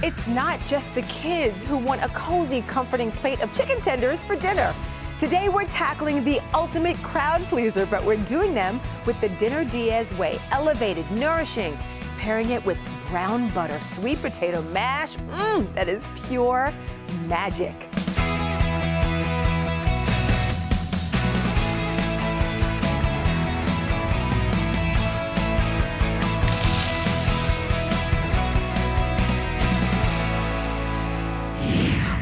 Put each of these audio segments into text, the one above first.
It's not just the kids who want a cozy, comforting plate of chicken tenders for dinner. Today we're tackling the ultimate crowd pleaser, but we're doing them with the Dinner DeeAs way. Elevated, nourishing, pairing it with brown butter, sweet potato mash. That is pure magic.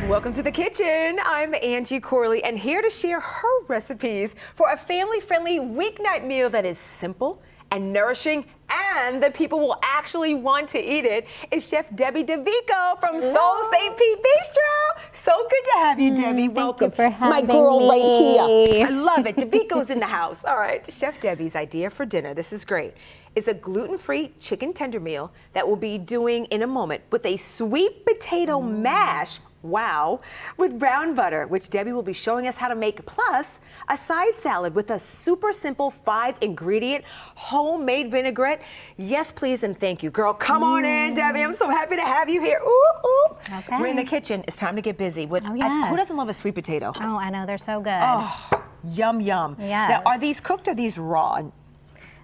Welcome to the kitchen. I'm Angie Corley and here to share her recipes for a family-friendly weeknight meal that is simple and nourishing and that people will actually want to eat it is Chef Debbie DeVico from Sōl St Pete Bistro. So good to have you, Debbie. Welcome. Thank you for having my girl me. Right here. I love it. DeVico's in the house. All right, Chef Debbie's idea for dinner, this is great, is a gluten-free chicken tender meal that we'll be doing in a moment with a sweet potato mash. Wow, with brown butter, which Debbie will be showing us how to make, plus a side salad with a super simple 5-ingredient homemade vinaigrette. Yes, please, and thank you. Girl, come on in, Debbie. I'm so happy to have you here. Ooh, ooh. Okay. We're in the kitchen. It's time to get busy with, Oh, yes. who doesn't love a sweet potato? Oh, I know, they're so good. Oh, yum, yum. Yes. Now, are these cooked or are these raw?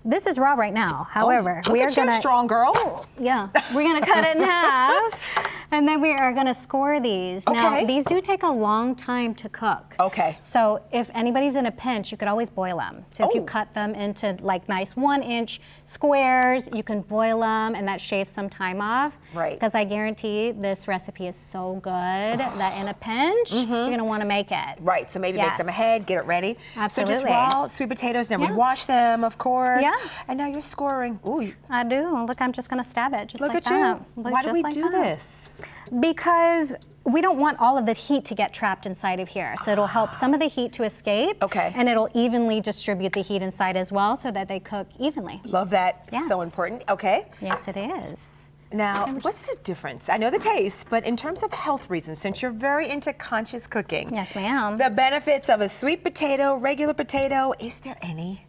This is raw right now. However, we are gonna strong girl. Yeah, we're gonna cut it in half, and then we are gonna score these. Okay. Now, these do take a long time to cook. Okay. So if anybody's in a pinch, you could always boil them. So if you cut them into like nice 1-inch squares, you can boil them, and that shaves some time off. Right. Because I guarantee this recipe is so good that in a pinch, you're gonna want to make it. Right. So maybe make them ahead, get it ready. Absolutely. So just raw sweet potatoes. Now we wash them, of course. Yeah. And now you're scoring. Ooh. I do. Look, I'm just gonna stab it just Look like at that. you. Look Why do just we like do that. this? Because we don't want all of the heat to get trapped inside of here. So it'll help some of the heat to escape. Okay. And it'll evenly distribute the heat inside as well so that they cook evenly. Love that. Yes. So important. Okay. Yes, it is. Now, what's the difference? I know the taste, but in terms of health reasons, since you're very into conscious cooking. Yes, ma'am. The benefits of a sweet potato, regular potato, is there any?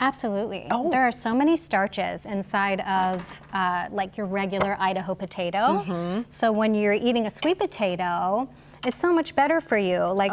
Absolutely. Oh. There are so many starches inside of like your regular Idaho potato. So when you're eating a sweet potato, it's so much better for you. Like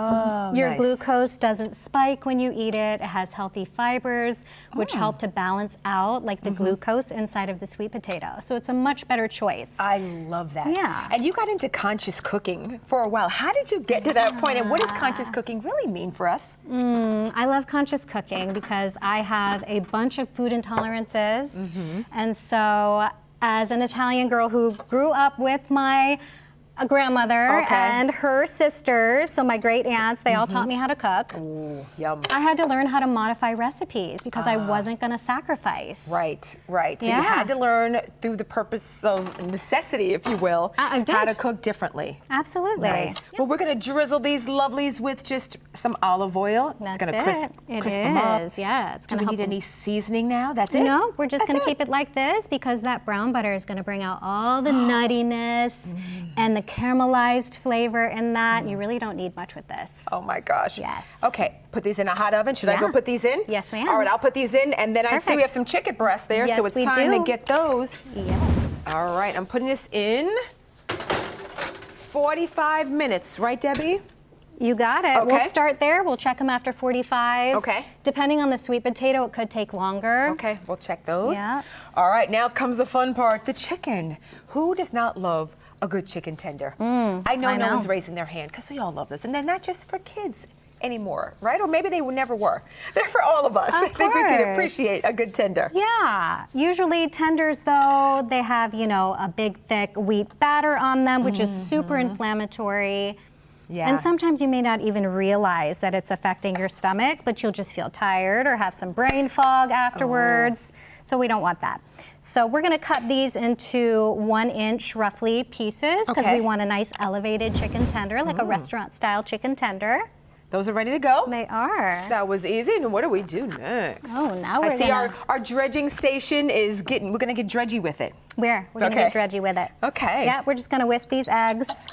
your glucose doesn't spike when you eat it. It has healthy fibers, which help to balance out like the glucose inside of the sweet potato. So it's a much better choice. I love that. Yeah. And you got into conscious cooking for a while. How did you get to that point, and what does conscious cooking really mean for us? I love conscious cooking because I have a bunch of food intolerances. And so as an Italian girl who grew up with my grandmother and her sisters, so my great aunts, they all taught me how to cook. Ooh, yum. I had to learn how to modify recipes because I wasn't going to sacrifice. Right, right. So Yeah. you had to learn through the purpose of necessity, if you will, I did. how to cook differently. Absolutely. Nice. Well, we're going to drizzle these lovelies with just some olive oil. That's it's going to crisp them up. Yeah, it's Do going to we help need them. any seasoning now? That's it? No, we're just That's going to it. keep it like this because that brown butter is going to bring out all the nuttiness and the caramelized flavor in that. You really don't need much with this. Oh my gosh. Yes. Okay, put these in a hot oven. Should I go Yeah. put these in? Yes, ma'am. All right, I'll put these in, and then I see we Perfect. have some chicken breasts there, Yes, so it's we time do. to get those. Yes. All right, I'm putting this in 45 minutes, right, Debbie? You got it. Okay. We'll start there. We'll check them after 45. Okay. Depending on the sweet potato, it could take longer. Okay, we'll check those. Yeah. All right, now comes the fun part, the chicken. Who does not love a good chicken tender? I know I no know. one's raising their hand because we all love this. And they're not just for kids anymore, right? Or maybe they never were. They're for all of us. I think we can course. appreciate a good tender. Yeah. Usually tenders, though, they have, you know, a big, thick wheat batter on them, which is super inflammatory. Yeah. And sometimes you may not even realize that it's affecting your stomach, but you'll just feel tired or have some brain fog afterwards. So we don't want that. So we're going to cut these into 1-inch roughly pieces because we want a nice elevated chicken tender, like a restaurant style chicken tender. Those are ready to go? They are. That was easy. And what do we do next? Oh, now we're I see gonna... our dredging station is getting, we're going to get dredgy with it. We're going to get dredgy with it. Okay. Yeah, we're just going to whisk these eggs.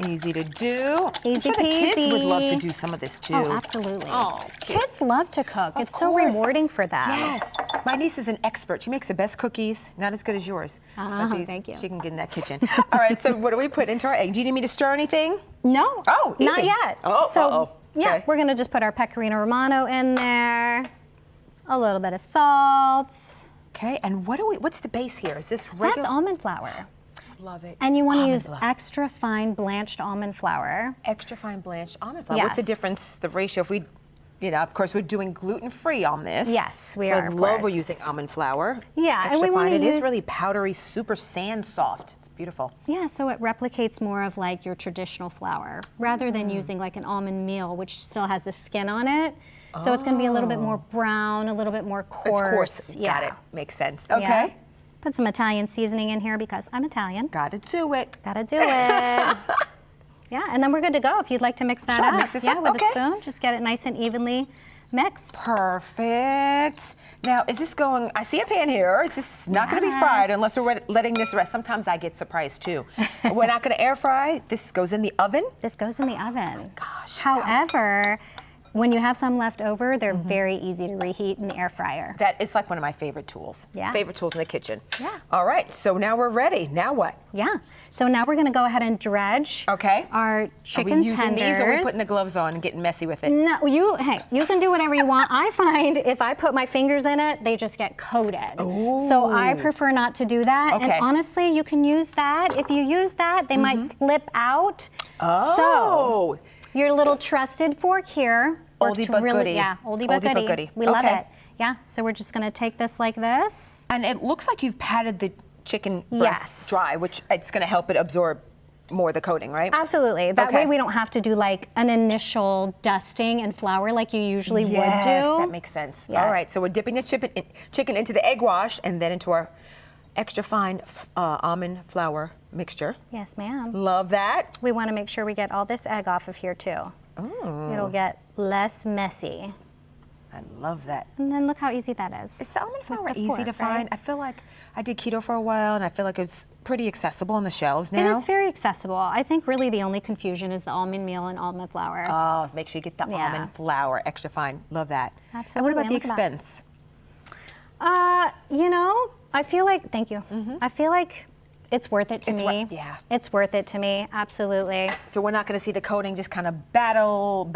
Easy to do. Easy I'm sure the kids would love to peasy. do some of this too. Oh, absolutely. Oh, Kids love to cook. It's so course. rewarding for them. Yes. My niece is an expert. She makes the best cookies, not as good as yours. Oh, thank you. She can get in that kitchen. All right, so what do we put into our egg? Do you need me to stir anything? No. Oh, easy. Not yet. Oh, so, yeah, okay. we're gonna just put our pecorino romano in there, a little bit of salt. Okay, and what's the base here? Is this regular? That's almond flour. Love it. And you want to Almond use flour. extra fine blanched almond flour. Extra fine blanched almond flour. What's the Yes. difference, the ratio? If we, of course, we're doing gluten-free on this. Yes, we so are, I of love we're course. using almond flour. Yeah, and Extra we fine. wanna It is use- really powdery, super sand soft. It's beautiful. Yeah, so it replicates more of like your traditional flour rather than using like an almond meal, which still has the skin on it. So it's going to be a little bit more brown, a little bit more coarse. It's coarse. Yeah. Got it. Makes sense. Okay. Yeah. Put some Italian seasoning in here because I'm Italian. Gotta do it. Gotta do it. Yeah, and then we're good to go if you'd like to mix that Sure, up. mix this yeah, up, with okay. a spoon. Just get it nice and evenly mixed. Perfect. Now, is this going, I see a pan here. Is this not going to be fried Yes. unless we're letting this rest? Sometimes I get surprised too. We're not going to air fry. This goes in the oven. This goes in the oven. Gosh. However, when you have some left over, they're very easy to reheat in the air fryer. That is like one of my favorite tools. Yeah. Favorite tools in the kitchen. Yeah. All right, so now we're ready. Now what? Yeah. So now we're gonna go ahead and dredge Okay. our Are chicken we using tenders. these or are we putting the gloves on and getting messy with it? No, you can do whatever you want. I find if I put my fingers in it, they just get coated. So I prefer not to do that. Okay. And honestly, you can use that. If you use that, they might slip out. Oh. So your little trusted fork here works Oldie but really, goodie. yeah, oldie but Oldie but goodie. goodie. We love Okay. it. Yeah. So we're just gonna take this like this. And it looks like you've patted the chicken breast Yes. dry, which it's going to help it absorb more of the coating, right? Absolutely. That Okay. way we don't have to do like an initial dusting and flour like you usually would do. Yes, that makes sense. Yeah. All right, so we're dipping the chicken into the egg wash and then into our extra fine almond flour mixture. Yes, ma'am. Love that. We want to make sure we get all this egg off of here too. It'll get less messy. I love that. And then look how easy that is. Is the almond flour With the easy fork, to find? right? I feel like I did keto for a while and I feel like it's pretty accessible on the shelves It now. is very accessible. I think really the only confusion is the almond meal and almond flour. Oh, make sure you get the Yeah. almond flour, extra fine. Love that. Absolutely, And what about and the look at that. expense? I feel like, thank you. I feel like it's worth it to It's me. yeah. It's worth it to me, absolutely. So we're not going to see the coating just kind of battle,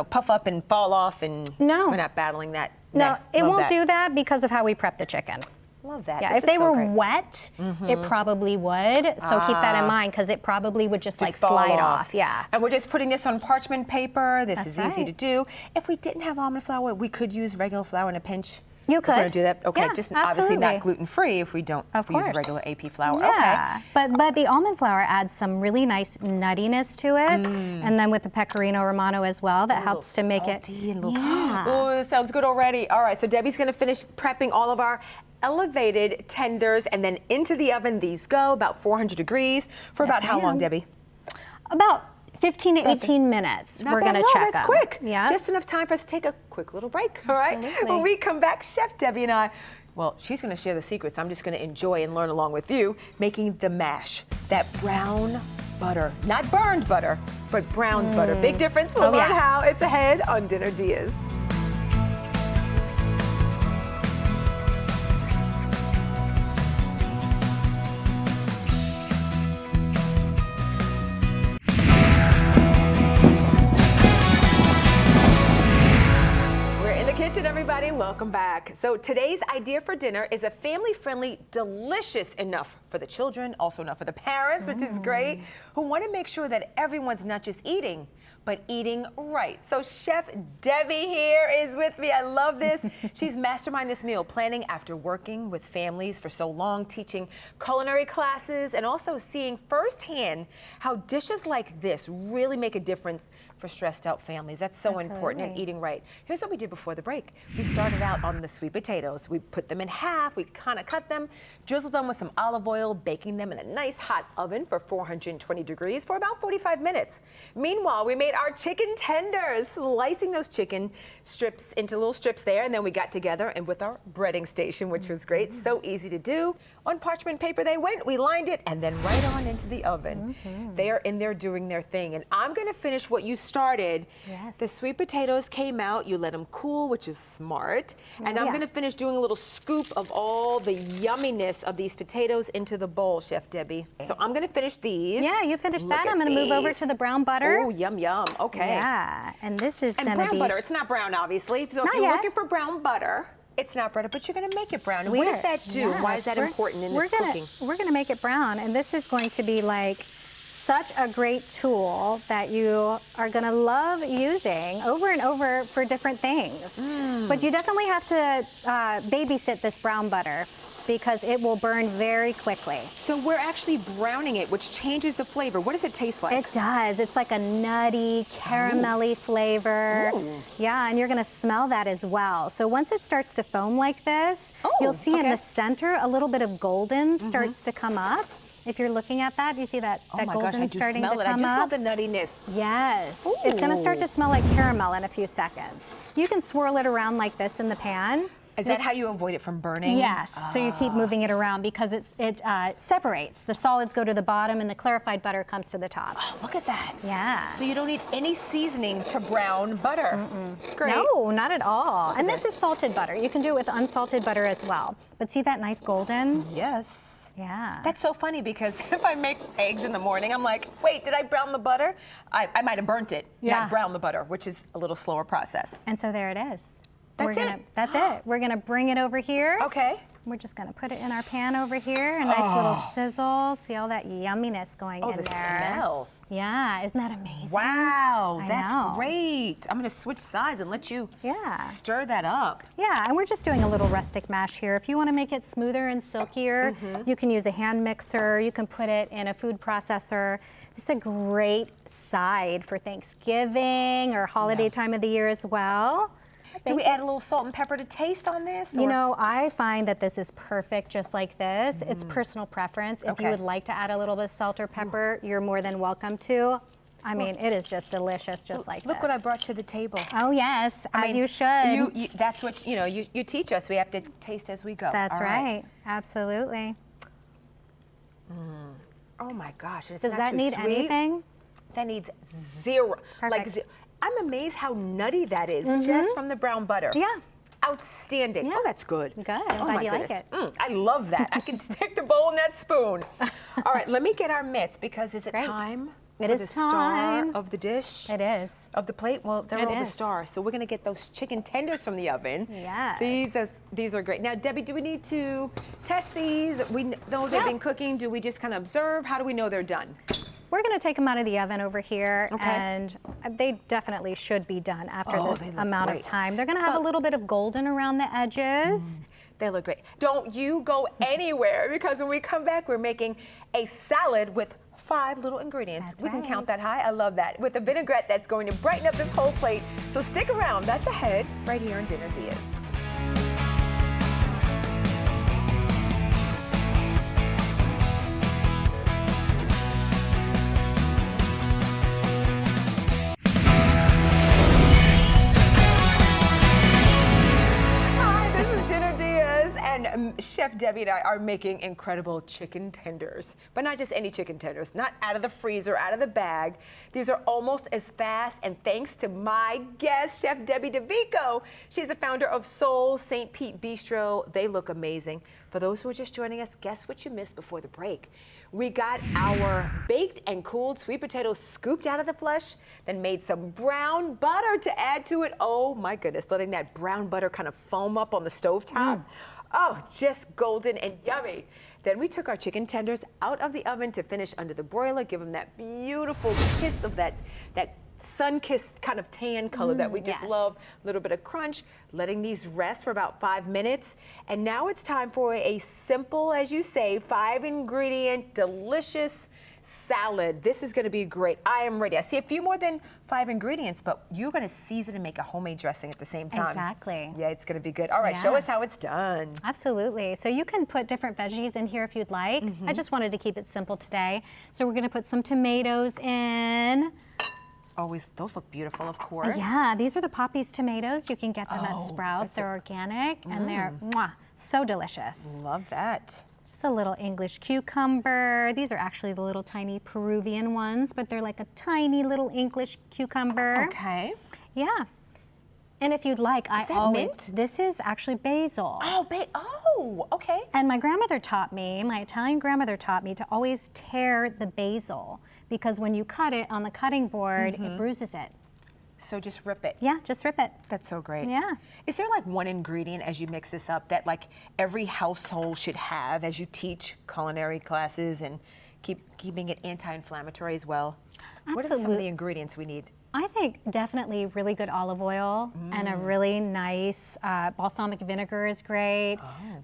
puff up and fall off, and No. we're not battling that. No, mess. it Love won't that. do that because of how we prep the chicken. Love that. Yeah, This if is they so were great. wet, it probably would. So keep that in mind because it probably would just like Just fall slide off. Yeah. And we're just putting this on parchment paper. This That's is easy right. to do. If we didn't have almond flour, we could use regular flour in a pinch. You If we're gonna could. do that. Okay, Yeah, just obviously absolutely. not gluten-free if we don't. Of if we use course. regular AP flour. Yeah, but the almond flour adds some really nice nuttiness to it, and then with the pecorino romano as well, that helps to make it. Salty and a little, Yeah. Oh, it sounds good already. All right, so Debbie's gonna finish prepping all of our elevated tenders, and then into the oven these go, about 400 degrees. For Yes, about how long, ma'am. Debbie? About 15 to 18 minutes. Not We're bad gonna at all. check That's them. quick. Yeah. Just enough time for us to take a quick little break. All right. Absolutely. When we come back, Chef Debbie and I, well, she's going to share the secrets. I'm just going to enjoy and learn along with you, making the mash, that brown butter, not burned butter, but browned butter. Big difference. We'll Oh, learn yeah. how. It's ahead on Dinner DeeAs. We're in the kitchen, everybody. Welcome back. So today's idea for dinner is a family-friendly, delicious enough for the children, also enough for the parents, which is great, who want to make sure that everyone's not just eating, but eating right. So Chef Debbie here is with me. I love this. She's masterminded this meal planning after working with families for so long, teaching culinary classes, and also seeing firsthand how dishes like this really make a difference for stressed out families. That's so important in Absolutely. eating right. Here's what we did before the break. We started out on the sweet potatoes. We put them in half, we kind of cut them, drizzled them with some olive oil, baking them in a nice hot oven for 420 degrees for about 45 minutes. Meanwhile, we made made our chicken tenders, slicing those chicken strips into little strips there, and then we got together and with our breading station, which was great. So easy to do. On parchment paper they went, we lined it, and then right on into the oven. They are in there doing their thing, and I'm gonna finish what you started. Yes. The sweet potatoes came out, you let them cool, which is smart, and I'm gonna finish doing a little scoop of all the yumminess of these potatoes into the bowl, Chef Debbie. So I'm gonna finish these. Yeah, you finish Look that. at I'm gonna move over these. to the brown butter. Oh, yum, yum. Okay. Yeah, and this is And gonna brown be butter, it's not brown, obviously. So Not if you're yet. looking for brown butter, it's not butter, but you're gonna make it brown. And what does that do? Why is that important in this cooking? We're gonna make it brown, and this is going to be like such a great tool that you are gonna love using over and over for different things. But you definitely have to babysit this brown butter because it will burn very quickly. So we're actually browning it, which changes the flavor. What does it taste like? It does. It's like a nutty, caramelly flavor. Ooh. Yeah, and you're gonna smell that as well. So once it starts to foam like this, you'll see in the center a little bit of golden starts to come up. If you're looking at that, you see that, Oh that my golden gosh, I do starting smell to it. come I just up? smell the nuttiness. Yes, it's gonna start to smell like caramel in a few seconds. You can swirl it around like this in the pan. Is that how you avoid it from burning? Yes, so you keep moving it around because it separates. The solids go to the bottom and the clarified butter comes to the top. Oh, look at that. Yeah. So you don't need any seasoning to brown butter. Great. No, not at all. And this is salted butter. You can do it with unsalted butter as well. But see that nice golden? Yes. Yeah. That's so funny because if I make eggs in the morning, I'm like, wait, did I brown the butter? I might have burnt it, not brown the butter, which is a little slower process. And so there it is. That's it? That's it. We're gonna bring it over here. Okay. We're just gonna put it in our pan over here. A nice little sizzle. See all that yumminess going in Oh, the there. smell. Yeah, isn't that amazing? Wow, I that's know. great. I'm gonna switch sides and let you stir that up. Yeah, and we're just doing a little rustic mash here. If you want to make it smoother and silkier, you can use a hand mixer. You can put it in a food processor. This is a great side for Thanksgiving or holiday time of the year as well. Do we add a little salt and pepper to taste on this? You or- know, I find that this is perfect just like this. It's personal preference. If you would like to add a little bit of salt or pepper, you're more than welcome to. I mean, it is just delicious just like Look this. what I brought to the table. Oh, yes, I as mean, you should. You, that's what, you teach us. We have to taste as we go. That's All right. Absolutely. Oh my gosh, it's Does not that too need sweet. anything? That needs zero. Like Perfect. I'm amazed how nutty that is just from the brown butter. Yeah. Outstanding. Yeah. Oh, that's good. Good. I'm Oh glad my you like goodness. it. I love that. I can stick the bowl in that spoon. All right, let me get our mitts because is it Great. time? It for is the star time. of the dish? It is. Of the plate? Well, they're It all the is. star. So we're gonna get those chicken tenders from the oven. Yes. These are great. Now, Debbie, do we need to test these? We know they've been cooking. Do we just kind of observe? How do we know they're done? We're going to take them out of the oven over here, Okay. and they definitely should be done after Oh, this they look amount great. of time. They're going to have a little bit of golden around the edges. They look great. Don't you go anywhere because when we come back, we're making a salad with 5 little ingredients. That's We can right. count that high. I love that. With a vinaigrette that's going to brighten up this whole plate. So stick around. That's ahead right here on Dinner DeeAs. Hi, this is Dinner DeeAs, and Chef Debbie and I are making incredible chicken tenders. But not just any chicken tenders, not out of the freezer, out of the bag. These are almost as fast, and thanks to my guest, Chef Debbie DeVico. She's the founder of Sōl St Pete Bistro. They look amazing. For those who are just joining us, guess what you missed before the break? We got our baked and cooled sweet potatoes scooped out of the flesh, then made some brown butter to add to it. Oh my goodness, letting that brown butter kind of foam up on the stovetop. Oh, just golden and yummy. Then we took our chicken tenders out of the oven to finish under the broiler, give them that beautiful kiss of that sun-kissed kind of tan color that we just love. A little bit of crunch, letting these rest for about 5 minutes. And now it's time for a simple, as you say, 5-ingredient, delicious salad. This is gonna be great. I am ready. I see a few more than 5 ingredients, but you're gonna season and make a homemade dressing at the same time. Exactly. Yeah, it's gonna be good. All right, show Yeah. us how it's done. Absolutely. So you can put different veggies in here if you'd like. I just wanted to keep it simple today. So we're going to put some tomatoes in. always, those look beautiful, of course. Yeah, these are the Poppy's tomatoes. You can get them at Sprouts. They're organic and they're so delicious. Love that. Just a little English cucumber. These are actually the little tiny Peruvian ones, but they're like a tiny little English cucumber. Okay. Yeah. And if you'd like, mint? This is actually basil. Oh, okay. And my Italian grandmother taught me to always tear the basil because when you cut it on the cutting board, it bruises it. So just rip it. Yeah, just rip it. That's so great. Yeah. Is there like one ingredient as you mix this up that like every household should have as you teach culinary classes and keeping it anti-inflammatory as well? What are some of the ingredients we need? I think definitely really good olive oil and a really nice balsamic vinegar is great.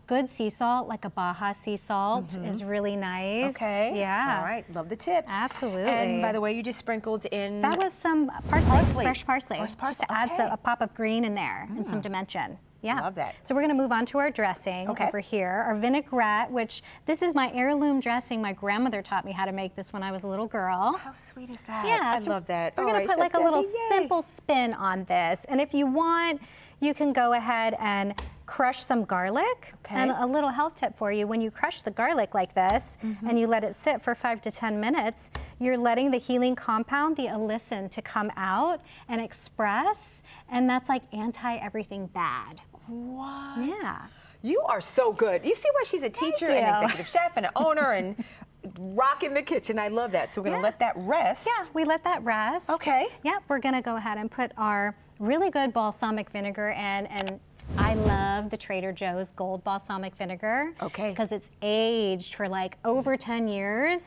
Good sea salt, like a Baja sea salt, is really nice. Okay. Yeah. All right. Love the tips. Absolutely. And by the way, you just sprinkled in... That was some parsley. Fresh parsley. Fresh parsley. Just to add a pop of green in there and some dimension. Yeah. Love that. So we're going to move on to our dressing over here. Our vinaigrette, which this is my heirloom dressing. My grandmother taught me how to make this when I was a little girl. How sweet is that? Yeah. I love that. We're going to put like a little simple spin on this. And if you want, you can go ahead and crush some garlic. And a little health tip for you, when you crush the garlic like this and you let it sit for 5 to 10 minutes, you're letting the healing compound, the allicin, to come out and express, and that's like anti-everything bad. What? Yeah. You are so good. You see why she's a teacher and executive chef and an owner and rocking the kitchen. I love that. So we're going to let that rest. Yeah, we let that rest. Okay. Yeah, we're going to go ahead and put our really good balsamic vinegar in, and I love the Trader Joe's gold balsamic vinegar. Okay. Because it's aged for like over 10 years.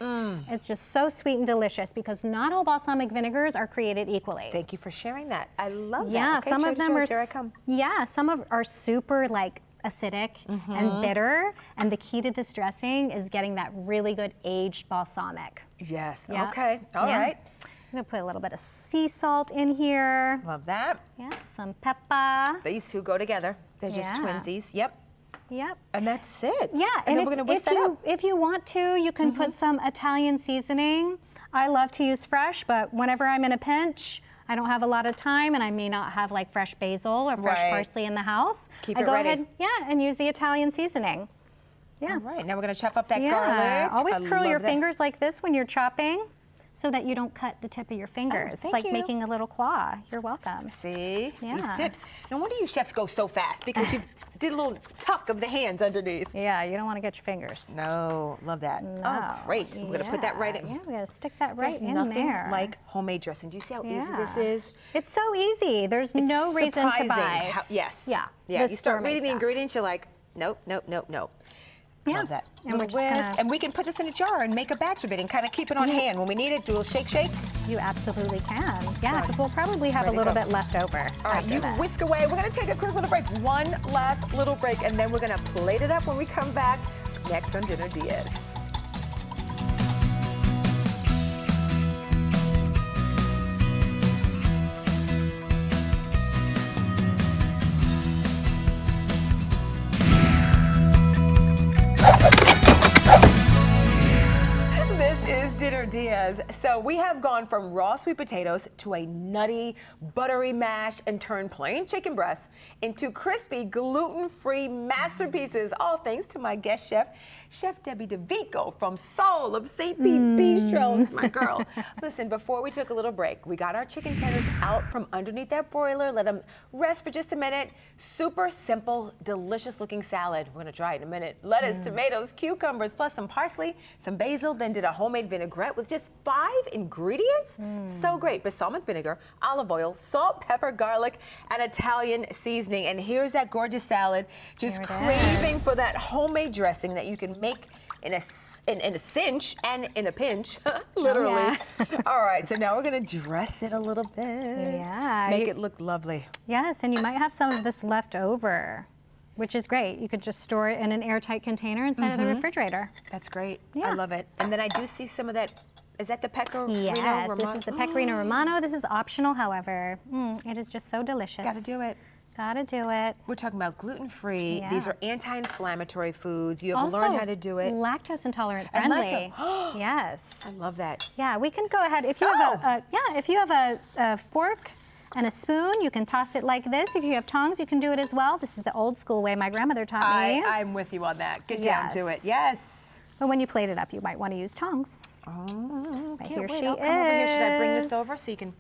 It's just so sweet and delicious because not all balsamic vinegars are created equally. Thank you for sharing that. I love that. Yeah, Okay, some Trader of them Joe's, are. Here I come. Yeah, some are super like acidic and bitter, and the key to this dressing is getting that really good aged balsamic. Yes. Yeah. Okay. All right. I'm gonna put a little bit of sea salt in here. Love that. Yeah, some pepper. These two go together. They're just twinsies. Yep. Yep. And that's it. Yeah, And then we're going to whisk that up. If you want to, you can put some Italian seasoning. I love to use fresh, but whenever I'm in a pinch, I don't have a lot of time and I may not have like fresh basil or fresh parsley in the house. Keep I it go ready. ahead, and use the Italian seasoning. Yeah. All right. Now we're going to chop up that garlic. Always curl your love that. fingers like this when you're chopping so that you don't cut the tip of your fingers. It's thank like you. making a little claw. You're welcome. See? Yeah. These tips. No wonder you chefs go so fast because you did a little tuck of the hands underneath. Yeah, you don't want to get your fingers. No, love that. Oh, great. We're going to put that right in. Yeah, we got to stick that right There's in nothing there. like homemade dressing. Do you see how easy this is? It's so easy. There's no reason to Surprising buy. how- yes. Yeah. Yeah. the You start store-made reading the stuff. ingredients, you're like, nope, nope, nope, nope. Yeah. Love that. And we're Little just whisk. gonna- And we can put this in a jar and make a batch of it and kind of keep it on hand. When we need it, do a shake, shake. You absolutely can. Yeah, Right. because we'll probably have Ready a to little go. bit left over. All right, after you this. whisk away. We're going to take a quick little break. One last little break, and then we're going to plate it up when we come back next on Dinner DeeAs. This is Dinner DeeAs. So we have gone from raw sweet potatoes to a nutty, buttery mash and turned plain chicken breast into crispy, gluten-free masterpieces, all thanks to my guest chef, Chef Debbie DeVico from Sōl St Pete Bistro, my girl. Listen, before we took a little break, we got our chicken tenders out from underneath that broiler, let them rest for just a minute. Super simple, delicious looking salad. We're gonna try it in a minute. Lettuce, tomatoes, cucumbers, plus some parsley, some basil, then did a homemade vinaigrette with just 5 ingredients. So great, balsamic vinegar, olive oil, salt, pepper, garlic, and Italian seasoning. And here's that gorgeous salad, just Here it craving is. for that homemade dressing that you can make in a cinch and in a pinch, literally. All right, so now we're gonna dress it a little bit. Yeah. Make it look lovely. Yes, and you might have some of this left over, which is great. You could just store it in an airtight container inside of the refrigerator. That's great. Yeah. I love it. And then I do see some of that. Is that the pecorino Yes, romano? this is the pecorino romano. This is optional, however. It is just so delicious. Gotta do it. Gotta do it. We're talking about gluten-free. Yeah. These are anti-inflammatory foods. You have Also, to learn how to do it. lactose intolerant And friendly. Yes. I love that. Yeah, we can go ahead. If you have if you have a fork and a spoon, you can toss it like this. If you have tongs, you can do it as well. This is the old school way my grandmother taught me. I'm with you on that. Get down to it. Yes. But when you plate it up, you might want to use tongs. Oh, Right, can't here wait. she I'll come over here. Should I bring this is. over so you can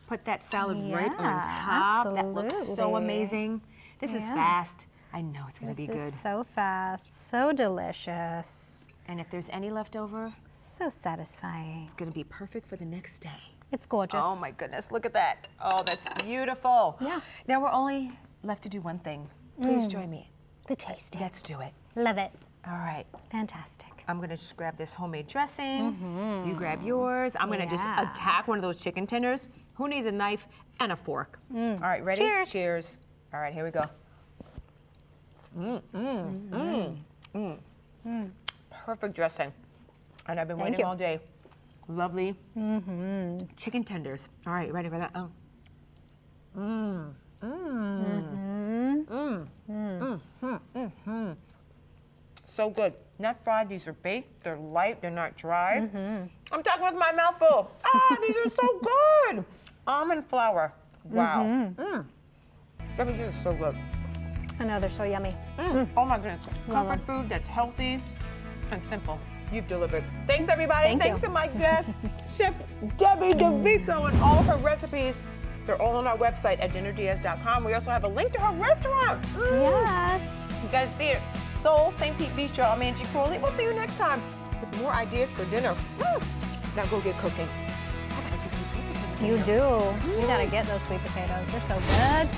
put that salad right on Yeah, top? That looks so absolutely. amazing. This is Yeah. fast. I know it's going to be This good. is so fast, so delicious, And if there's any left over, so satisfying. it's going to be perfect for the next day. It's gorgeous. Oh my goodness, look at that. Oh, that's beautiful. Yeah. Now we're only left to do one thing. Please join me. The tasting. Let's do it. Love it. All right. Fantastic. I'm gonna just grab this homemade dressing. You grab yours. I'm gonna just Yeah. attack one of those chicken tenders. Who needs a knife and a fork? All right, ready? Cheers. Cheers. All right, here we go. Perfect dressing. And I've been waiting you. all day. Lovely chicken tenders. All right, ready for that? So good. Not fried, these are baked, they're light, they're not dry. I'm talking with my mouth full. Ah, these are so good. Almond flour. Wow. Debbie, this is so good. I know, they're so yummy. Oh my goodness. Love Comfort food that's healthy and simple. You've delivered. Thanks everybody. Thank Thanks you. to my guest, Chef Debbie DeVico, and all of her recipes. They're all on our website at dinnerdeas.com. We also have a link to her restaurant. Yes. You guys see it. Sōl St Pete Bistro. I'm Angie Crowley. We'll see you next time with more ideas for dinner. Now go get cooking. I gotta get some sweet potatoes. You do. You gotta get those sweet potatoes. They're so good.